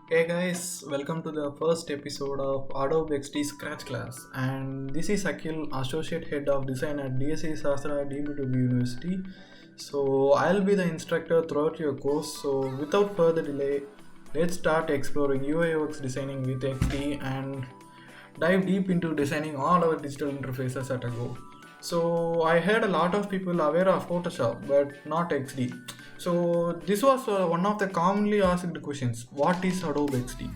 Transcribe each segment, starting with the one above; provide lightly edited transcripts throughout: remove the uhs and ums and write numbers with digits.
Hey guys, welcome to the first episode of Adobe XD Scratch Class. And this is Akhil, Associate Head of Design at DSC Sastra DBTB University. So I'll be the instructor throughout your course. So without further delay, let's start exploring UI/UX designing with XD and dive deep into designing all our digital interfaces at a go. So I heard a lot of people aware of Photoshop but not XD. So this was one of the commonly asked questions. What is Adobe XD?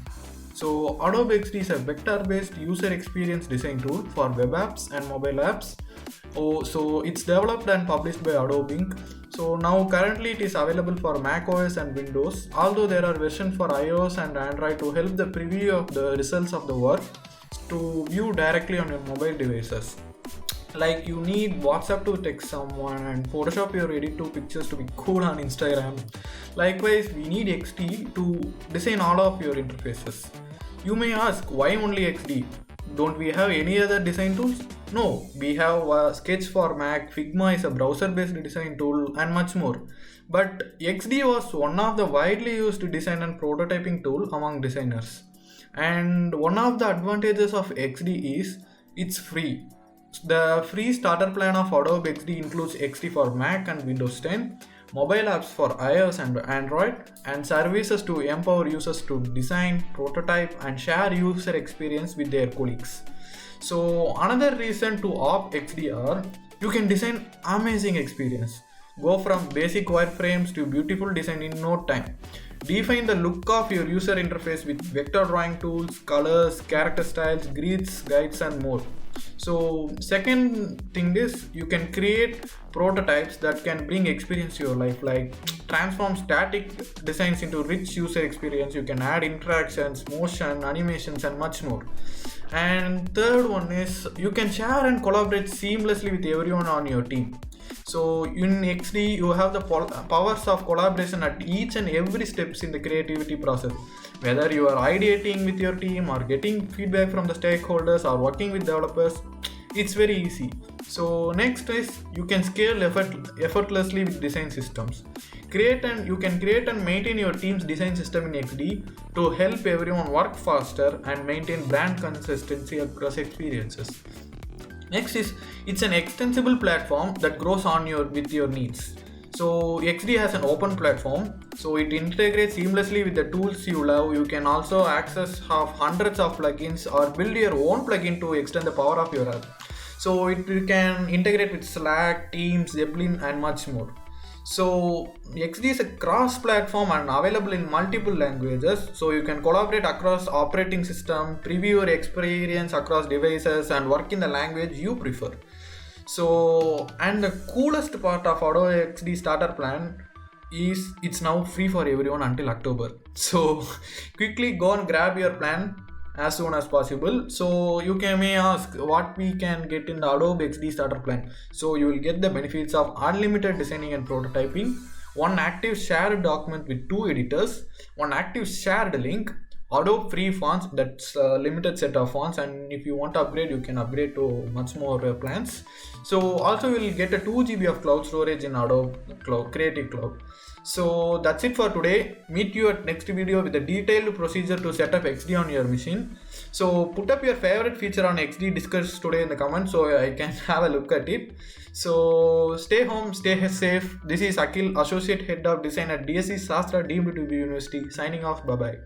So Adobe XD is a vector-based user experience design tool for web apps and mobile apps. So it's developed and published by Adobe Inc. So now currently it is available for Mac OS and Windows. Although there are versions for iOS and Android to help the preview of the results of the work to view directly on your mobile devices. Like you need WhatsApp to text someone and Photoshop your edit to pictures to be cool on Instagram. Likewise, we need XD to design all of your interfaces. You may ask, why only XD? Don't we have any other design tools? No, we have Sketch for Mac, Figma is a browser-based design tool, and much more. But XD was one of the widely used design and prototyping tool among designers. And one of the advantages of XD is it's free. The free starter plan of Adobe XD includes XD for Mac and Windows 10, mobile apps for iOS and Android, and services to empower users to design, prototype, and share user experience with their colleagues. So another reason to opt XDR, you can design amazing experience. Go from basic wireframes to beautiful design in no time. Define the look of your user interface with vector drawing tools, colors, character styles, grids, guides, and more. So second thing is you can create prototypes that can bring experience to your life, like transform static designs into rich user experience. You can add interactions, motion, animations, and much more. And third one is you can share and collaborate seamlessly with everyone on your team. So in XD you have the powers of collaboration at each and every steps in the creativity process. Whether you are ideating with your team or getting feedback from the stakeholders or working with developers, it's very easy. So next is you can scale effortlessly with design systems. You can create and maintain your team's design system in XD to help everyone work faster and maintain brand consistency across experiences. Next is it's an extensible platform that grows on with your needs. So XD has an open platform, so it integrates seamlessly with the tools you love. You can also access have hundreds of plugins or build your own plugin to extend the power of your app. So you can integrate with Slack, Teams, Zeppelin, and much more. So XD is a cross-platform and available in multiple languages. So you can collaborate across operating system, preview your experience across devices, and work in the language you prefer. So, and the coolest part of Adobe XD starter plan is it's now free for everyone until October. So quickly go and grab your plan as soon as possible. So may ask what we can get in the Adobe XD starter plan. So you will get the benefits of unlimited designing and prototyping, one active shared document with two editors, one active shared link, Adobe free fonts, that's a limited set of fonts, and if you want to upgrade you can upgrade to much more plans. So also you will get a 2 GB of cloud storage in Adobe Creative Cloud. So that's it for today. Meet you at next video with a detailed procedure to set up XD on your machine. So put up your favorite feature on XD discussed today in the comments so I can have a look at it. So stay home, stay safe. This is Akhil, Associate Head of Design at DSC Sastra DBTB University, signing off. Bye bye.